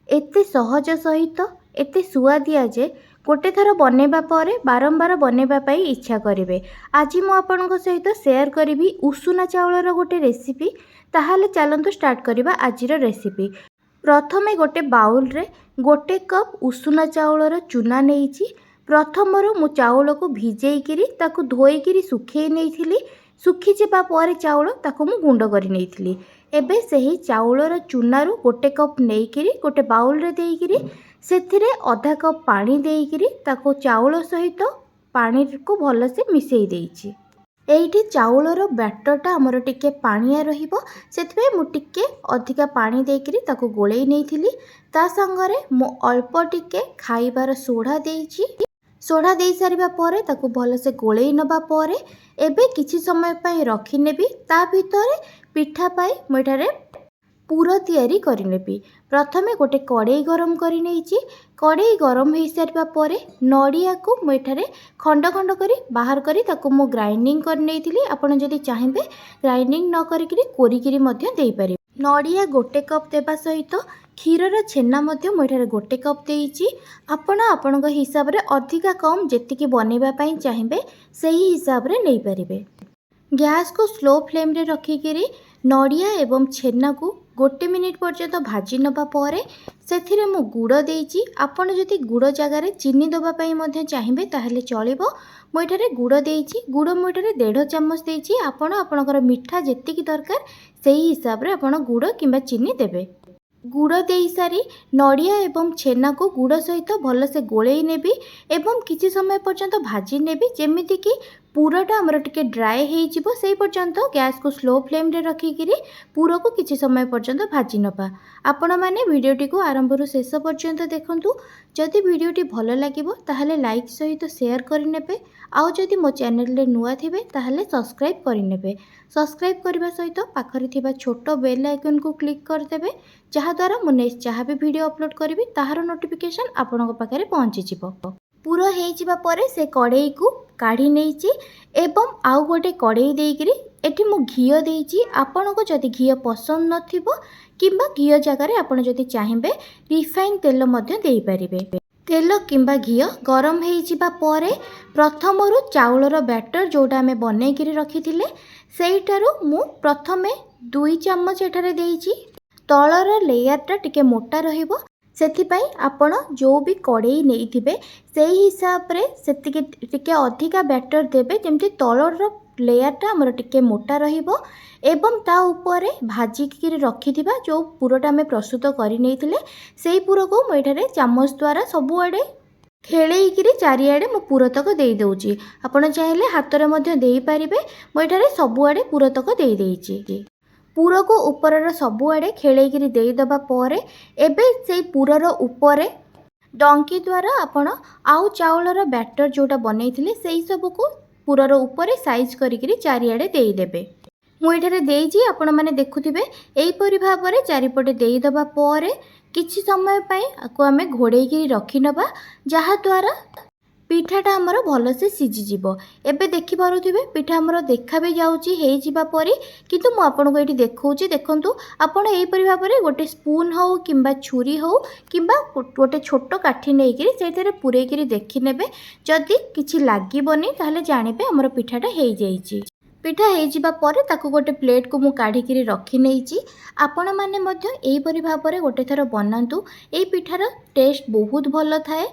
एते सहज सहित एते सुआदिया जे गोटे थर बनैबा पर बारंबार बनैबा पाई इच्छा करेंगे। आज मु आपनक सहित शेयर करी उषुना चाउलर गोटे रेसिपी। ताहले चलतु स्टार्ट करवा आजिर रेसिपी। प्रथमे गोटे बाउल रे गोटे कप उषुना चाउलर चूना नहीं। प्रथमरु मु चाउल को भिजेकरी ताकू धोईकरी सुखे नहीं। सुखी जावा पर चाउल ताकू मु गुंड करी नहीं। एबे सही चाउलर चूनारू गोटे कप नहीं गोटे बाउल रे देइकरी सेथिरे आधा कप पानी देइकरी ताकू चाउल सहित पानी को भलसे मिसई देइछि। एइठी चाउलर बैटरटा हमर टिके पानिया रहिबो सेथबे मु टिके अधिका पानी देइकरी ताकू गोळेई नेइथिली। ता संगरे मु अल्प टिके खाइबार सोडा देइछि। सोडा दे सारिबा परे ताकू भलसे गोळेई नबा परे एबे किछि समय पई रखि नेबी। ता भितरे पिठा पाई मुठारे पूरा तैयारी करि नेबी। प्रथमे गोटे कड़ाई गरम करि नेइछि। कड़ाई गरम हो सारिबा परे नड़िया को मुठारे खंड खंड करी बाहर करी ताकू मु ग्राइंडिंग कर नेइथिली। आपण जदि चाहिबे ग्राइंडिंग न करिकरी कोरिकरी मध्य देई पारि। नड़िया गोटे कप देबा सहित क्षीरर छेना मध्य मुठारे गोटे कप देइछि। आपण आपणक हिसाब रे अधिका कम जेतिकी बनैबा पई चाहिबे सही हिसाब रे नै परिबे। गैस को स्लो फ्लेम रे रखिकरी नड़िया एवं छेना को गोटे मिनिट पर्यंत भाजी नबा परे सेथिरे मु गुड़ देइछि। आपण जदि गुड़ जगार चीनी दबा पई मध्य चाहिबे ताहले चलिबो। मु एठारे गुड़ देइछि। गुड़ मु एठारे 1.5 चम्मच देइछि। आपण आपणकर मिठा जेतिकी दरकार सही हिसाब रे आपण गुड़ किंबा चीनी देबे। गुड़ दे सारी नड़िया एवं छेना को गुड़ सहित भलसे गोळेई नेबी एवं किछि समय पर्यंत भाजी नेबी जेमिति कि पूराटा हमर टिके ड्राए हो जिवो सेही पर्यंत गैस को स्लो फ्लेम रे रखिकरी पूरा को किछि समय पर्यंत भाजी नबा। आपण माने वीडियोटी को आरंभ रु शेष पर्यंत देखंतु। जदि वीडियोटी भल लागिवो ताहले लाइक सहित शेयर करि नेबे। आउ जदि मो चैनल रे नुआ थिबे ताहले सब्सक्राइब करि नेबे। सब्सक्राइब करबा सहित पाखरे थिबा छोटो बेल आइकन को क्लिक कर देबे जहा द्वारा मु नेक्स्ट जहाँ भी वीडियो अपलोड करी ताहार नोटिफिकेशन आपनक पाखरे पहुँची जिवो। पूरा हो जिबा परे से कड़ाई को काढ़ी नेइछि एवं आउ गोटे कड़ाई देइकरी एठी मु घियो देइछि। आपनको जदि घियो पसंद नथिबो किंबा घियो जगार आपण जदि चाहिबे रिफाइन तेल मध्य देई परिबे। तेल किंबा घियो गरम हो जिबा परे प्रथमरु चाउलर बैटर जोटा आमे बनेइकरी रखिथिले सेइटारु मु प्रथमे 2 चम्मच एठारे देइछि। तलर लेयरटा टिके मोटा रहिबो सेथिपाई आपण जो भी कड़ाई नहीं से हिसाब रे सेतिके टिके अधिका बैटर देबे जेमति तलर लेयरटा हमर टिके मोटा रहिबो एवं ता ऊपर भाजिकी रखिथिबा जो पुरोटा आमे प्रस्तुत करि नेइथिले सेही पुरो को मु एठारे चामच द्वारा सबुआडे खेलेइकिरी चारिआडे मु पुरतक देई दउची। आपण चाहिले हातरे मध्य देई पारिबे। मु एठारे सबुआडे पुरतक देई देइची। पूरा को ऊपर सबुआडे खेलेइकिरी देई दबा परे एबे से पूरार ऊपर डंकी द्वारा आपण आउ चाउलर बैटर जोटा बनैथिले सेही सब को पूरार ऊपर साइज करिकिरी चारिआडे देई देबे। मु एठारे देइची आपण माने देखुथिबे एई परि भाबरे चारिपटे देई दबा परे किछि समय पई आको आमे घोड़ेइकिरी रखि नबा जहा द्वारा पिठाटा हमर भलसे सिझी जिवो। एबे देखि पारुथिबे पिठा हमर देखा भी जाउची हेई जिबा परी किंतु मु आपन को एठी देखौची। देखंतु आपण एई परि भाबरे गोटे स्पून हो किंबा छुरी हो किंबा गोटे छोटो काठी नेइकिरी सेथिरे पुरेइकिरी देखि नेबे। जदि किछि लागिबोनी ताहले जानिबे हमर पिठाटा हेई जाईची। पिठा हेई जिबा परे ताकू गोटे प्लेट को मु काढिकिरी रखि नेइची। आपण माने मध्य एई परि भाबरे गोटे थर बनांतु। एई पिठार टेस्ट बहुत भल थाए।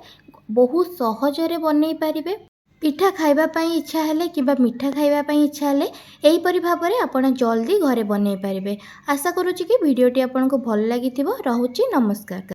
बहुत सहजरे बनै पारिबे। पिठा खाइबा पई इच्छा हेले किबा मिठा खाइबा पई इच्छा हेले एई परि भाबरे आपण जल्दी घरे बनै पारिबे। आशा करूची कि वीडियोटी आपनको भल लागिथिबो। रहुची नमस्कार।